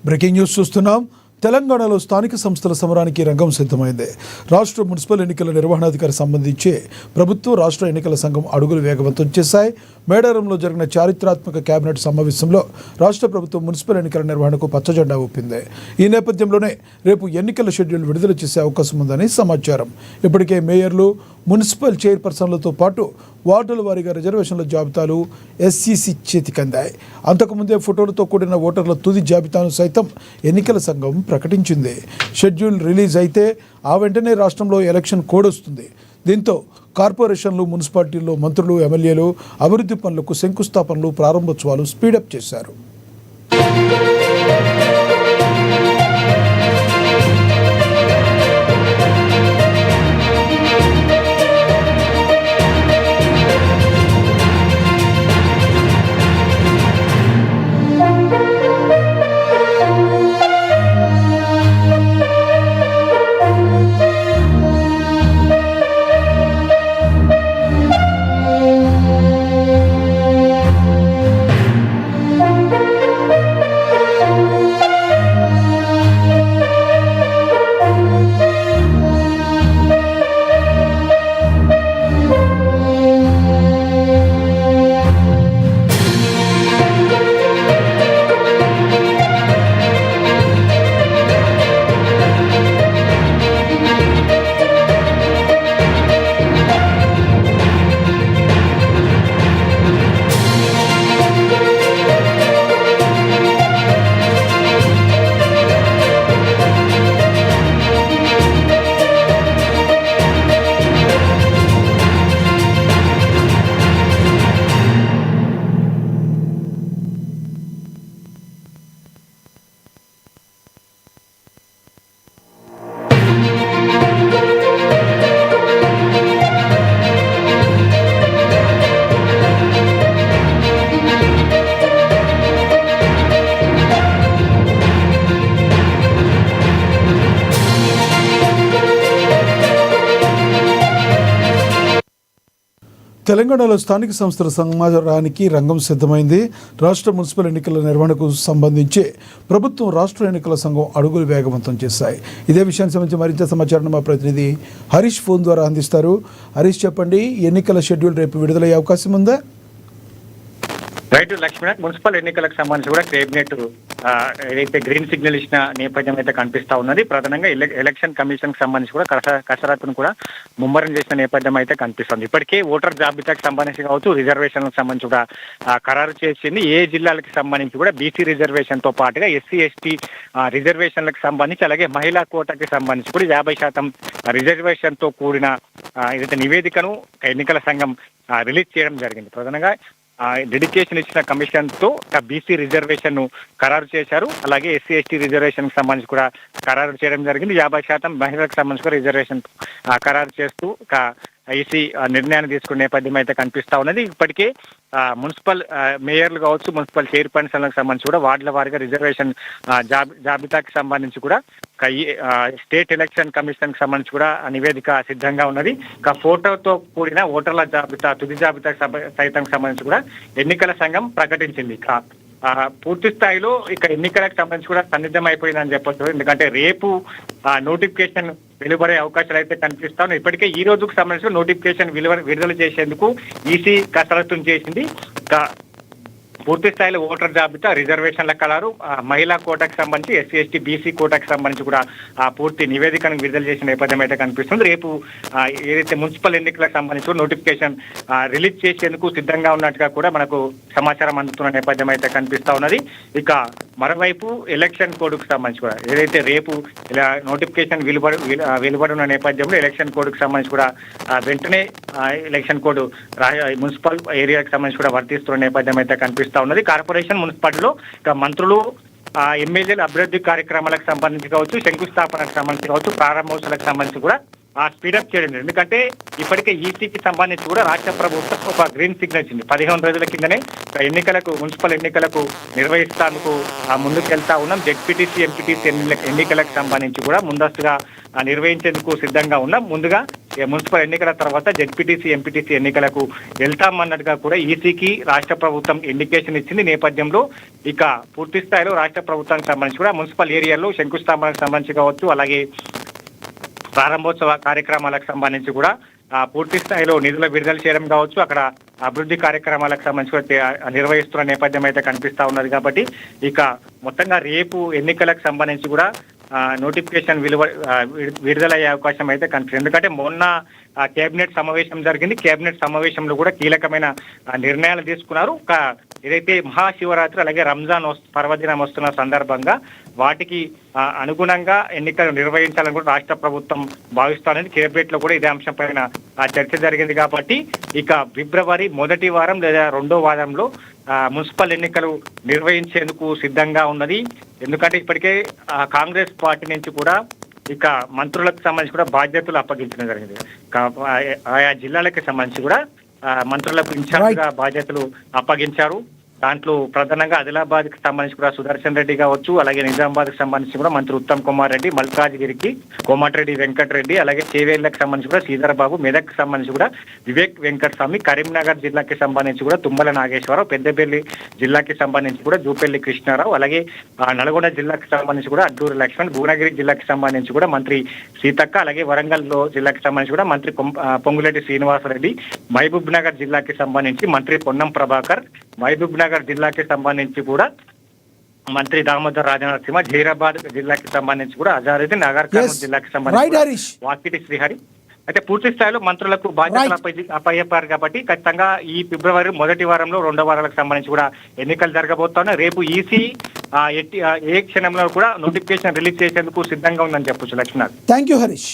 Breaking news చూస్తున్నాం. తెలంగాణలో స్థానిక సంస్థల సమరానికి రంగం సిద్ధమైంది. రాష్ట్ర మున్సిపల్ ఎన్నికల నిర్వహణాధికారి సంబంధించి ప్రభుత్వం, రాష్ట్ర ఎన్నికల సంఘం అడుగులు వేగవంతం చేశాయి. మేడారంలో జరిగిన చారిత్రాత్మక కేబినెట్ సమావేశంలో రాష్ట్ర ప్రభుత్వం మున్సిపల్ ఎన్నికల నిర్వహణకు పచ్చజెండా ఊపింది. ఈ నేపథ్యంలోనే రేపు ఎన్నికల షెడ్యూల్ విడుదల చేసే అవకాశం ఉందని సమాచారం. ఇప్పటికే మేయర్లు, మున్సిపల్ చైర్పర్సన్లతో పాటు వార్డుల వారీగా రిజర్వేషన్ల జాబితాలు ఎస్సీసీ చేతికందాయి. అంతకుముందే ఫోటోలతో కూడిన ఓటర్ల తుది జాబితాను సైతం ఎన్నికల సంఘం ప్రకటించింది. షెడ్యూల్ రిలీజ్ అయితే ఆ వెంటనే రాష్ట్రంలో ఎలక్షన్ కోడ్ వస్తుంది. దీంతో కార్పొరేషన్లు, మున్సిపాలిటీల్లో మంత్రులు, ఎమ్మెల్యేలు అభివృద్ధి పనులకు శంకుస్థాపనలు, ప్రారంభోత్సవాలు స్పీడప్ చేశారు. తెలంగాణలో స్థానిక సంస్థల సమరానికి రంగం సిద్ధమైంది. రాష్ట్ర మున్సిపల్ ఎన్నికల నిర్వహణకు సంబంధించి ప్రభుత్వం, రాష్ట్ర ఎన్నికల సంఘం అడుగులు వేగవంతం చేశాయి. ఇదే విషయానికి సంబంధించి మరింత సమాచారం మా ప్రతినిధి హరీష్ ఫోన్ ద్వారా అందిస్తారు. హరీష్, చెప్పండి, ఎన్నికల షెడ్యూల్ రేపు విడుదలయ్యే అవకాశం ఉందా? రైట్ లక్ష్మీనాథ్, మున్సిపల్ ఎన్నికలకు సంబంధించి కూడా కేబినెట్ ఏదైతే గ్రీన్ సిగ్నల్ ఇచ్చిన నేపథ్యం అయితే కనిపిస్తా ఉన్నది. ప్రధానంగా ఎలక్షన్ కమిషన్ కి సంబంధించి కూడా కసరత్తును కూడా ముమ్మరం చేసిన నేపథ్యం అయితే కనిపిస్తుంది. ఇప్పటికే ఓటర్ జాబితాకు సంబంధించి కావచ్చు, రిజర్వేషన్లకు సంబంధించి కూడా ఖరారు చేసింది. ఏ జిల్లాలకు సంబంధించి కూడా బీసీ రిజర్వేషన్ తో పాటుగా ఎస్సీ ఎస్టీ రిజర్వేషన్లకు సంబంధించి, అలాగే మహిళా కోటాకి సంబంధించి కూడా 50% రిజర్వేషన్ తో కూడిన ఏదైతే నివేదికను ఎన్నికల సంఘం రిలీజ్ చేయడం జరిగింది. ప్రధానంగా డెడికేషన్ ఇచ్చిన కమిషన్ తో బీసీ రిజర్వేషన్ ను ఖరారు చేశారు. అలాగే ఎస్సీ ఎస్టీ రిజర్వేషన్ కి సంబంధించి కూడా ఖరారు చేయడం జరిగింది. 50% మహిళలకు సంబంధించి కూడా రిజర్వేషన్ ఖరారు చేస్తూ ఈసీ నిర్ణయాన్ని తీసుకునే నేపథ్యం అయితే కనిపిస్తా ఉన్నది. ఇప్పటికే మున్సిపల్ మేయర్లు కావచ్చు, మున్సిపల్ చైర్పర్సన్లకు సంబంధించి కూడా వార్డుల వారీగా రిజర్వేషన్ జాబితాకి సంబంధించి కూడా స్టేట్ ఎలక్షన్ కమిషన్ కి సంబంధించి కూడా నివేదిక సిద్ధంగా ఉన్నది. ఫోటోతో కూడిన ఓటర్ల జాబితా, తుది జాబితా సైతం సంబంధించి కూడా ఎన్నికల సంఘం ప్రకటించింది. పూర్తి స్థాయిలో ఎన్నికలకు సంబంధించి కూడా సన్నిద్ధం అయిపోయిందని చెప్పొచ్చు. ఎందుకంటే రేపు నోటిఫికేషన్ వెలువడే అవకాశాలు అయితే కనిపిస్తా ఉన్నాయి. ఇప్పటికే ఈ రోజుకు సంబంధించిన నోటిఫికేషన్ విడుదల చేసేందుకు ఈసీ కసరత్తు చేసింది. పూర్తి స్థాయిలో ఓటర్ జాబితా, రిజర్వేషన్ల ఖరారు, మహిళా కోటాకు సంబంధించి, ఎస్సీ ఎస్టీ బీసీ కోటాకు సంబంధించి కూడా పూర్తి నివేదికను విడుదల చేసిన నేపథ్యం అయితే కనిపిస్తుంది. రేపు ఏదైతే మున్సిపల్ ఎన్నికలకు సంబంధించి నోటిఫికేషన్ రిలీజ్ చేసేందుకు సిద్ధంగా ఉన్నట్టుగా కూడా మనకు సమాచారం అందుతున్న నేపథ్యం అయితే కనిపిస్తా ఉన్నది. ఇక మరోవైపు ఎలక్షన్ కోడ్కు సంబంధించి కూడా ఏదైతే రేపు ఇలా నోటిఫికేషన్ వెలువడిన నేపథ్యంలో ఎలక్షన్ కోడ్కు సంబంధించి కూడా వెంటనే ఎలక్షన్ కోడ్ మున్సిపల్ ఏరియాకి సంబంధించి కూడా వర్తిస్తున్న నేపథ్యం అయితే కనిపిస్తా ఉన్నది. కార్పొరేషన్, మున్సిపాలిటీలో మంత్రులు, ఎమ్మెల్యేల అభివృద్ధి కార్యక్రమాలకు సంబంధించి కావచ్చు, శంకుస్థాపనకు సంబంధించి కావచ్చు, ప్రారంభోత్సవాలకు సంబంధించి కూడా స్పీడప్ చేయడం. ఎందుకంటే ఇప్పటికే ఈసీకి సంబంధించి కూడా రాష్ట్ర ప్రభుత్వం ఒక గ్రీన్ సిగ్నల్ ఇచ్చింది. 15 రోజుల కిందనే ఎన్నికలకు, మున్సిపల్ ఎన్నికలకు నిర్వహిస్తానికి ముందుకెళ్తా ఉన్నాం. జెడ్పీటీసీ, ఎంపీటీసీ ఎన్నికలకు సంబంధించి కూడా ముందస్తుగా నిర్వహించేందుకు సిద్ధంగా ఉన్నాం. ముందుగా మున్సిపల్ ఎన్నికల తర్వాత జెడ్పీటీసీ ఎంపీటీసీ ఎన్నికలకు వెళ్తామన్నట్టుగా కూడా ఈసీకి రాష్ట్ర ప్రభుత్వం ఇండికేషన్ ఇచ్చింది. నేపథ్యంలో ఇక పూర్తి స్థాయిలో రాష్ట్ర ప్రభుత్వానికి సంబంధించి కూడా మున్సిపల్ ఏరియాలో శంకుస్థాపనకు సంబంధించి కావచ్చు, అలాగే ప్రారంభోత్సవ కార్యక్రమాలకు సంబంధించి కూడా పూర్తి స్థాయిలో నిధులు విడుదల చేయడం కావచ్చు, అక్కడ అభివృద్ధి కార్యక్రమాలకు సంబంధించి కూడా నిర్వహిస్తున్న నేపథ్యం అయితే కనిపిస్తా ఉన్నది. కాబట్టి ఇక మొత్తంగా రేపు ఎన్నికలకు సంబంధించి కూడా నోటిఫికేషన్ విడుదలయ్యే అవకాశం అయితే కనిపిస్తుంది. ఎందుకంటే మొన్న కేబినెట్ సమావేశం జరిగింది. కేబినెట్ సమావేశంలో కూడా కీలకమైన నిర్ణయాలు తీసుకున్నారు. ఏదైతే మహాశివరాత్రి అలాగే రంజాన్ పర్వదినం వస్తున్న సందర్భంగా వాటికి అనుగుణంగా ఎన్నికలు నిర్వహించాలని కూడా రాష్ట్ర ప్రభుత్వం భావిస్తానని కేబినెట్ లో కూడా ఇదే అంశం పైన చర్చ జరిగింది. కాబట్టి ఇక ఫిబ్రవరి మొదటి వారం లేదా రెండో వారంలో మున్సిపల్ ఎన్నికలు నిర్వహించేందుకు సిద్ధంగా ఉన్నది. ఎందుకంటే ఇప్పటికే కాంగ్రెస్ పార్టీ నుంచి కూడా ఇక మంత్రులకు సంబంధించి కూడా బాధ్యతలు అప్పగించడం జరిగింది. ఆయా జిల్లాలకు సంబంధించి కూడా మంత్రులకు ఇన్ఛార్జ్ గా బాధ్యతలు అప్పగించారు. దాంట్లో ప్రధానంగా ఆదిలాబాద్ కి సంబంధించి కూడా సుదర్శన్ రెడ్డి కావచ్చు, అలాగే నిజామాబాద్ కి సంబంధించి కూడా మంత్రి ఉత్తమ్ కుమార్ రెడ్డి, మల్కాజ్గిరికి కోమటిరెడ్డి వెంకటరెడ్డి, అలాగే చేవేళ్లకు సంబంధించి కూడా శ్రీధర్ బాబు, మెదక్ సంబంధించి కూడా వివేక్ వెంకటస్వామి, కరీంనగర్ జిల్లాకి సంబంధించి కూడా తుమ్మల నాగేశ్వరరావు, పెద్దపల్లి జిల్లాకి సంబంధించి కూడా జూపల్లి కృష్ణారావు, అలాగే నల్గొండ జిల్లాకి సంబంధించి కూడా అడ్డూరు లక్ష్మణ్, భువనగిరి జిల్లాకి సంబంధించి కూడా మంత్రి సీతక్క, అలాగే వరంగల్ జిల్లాకి సంబంధించి కూడా మంత్రి పొంగులేటి శ్రీనివాసరెడ్డి, మహబూబ్ నగర్ జిల్లాకి సంబంధించి మంత్రి పొన్నం ప్రభాకర్, మహబూబ్ నగర్ జిల్లాకి సంబంధించి కూడా మంత్రి దామోదర్ రాజనరసింహ, జహీరాబాద్ జిల్లాకి సంబంధించి కూడా అజారుద్దీన్, నగర్ కర్నూలు జిల్లాకి సంబంధించి వాకిటి శ్రీహరి అయితే పూర్తి స్థాయిలో మంత్రులకు బాధ్యతలు అప్పయ్యారు. కాబట్టి ఖచ్చితంగా ఈ ఫిబ్రవరి మొదటి వారంలో రెండో వారాలకు సంబంధించి కూడా ఎన్నికలు జరగబోతున్నాయి. రేపు ఈసీ ఏ క్షణంలో కూడా నోటిఫికేషన్ రిలీజ్ చేసేందుకు సిద్ధంగా ఉందని చెప్పొచ్చు. లక్ష్మీనాథ్. Thank you Harish.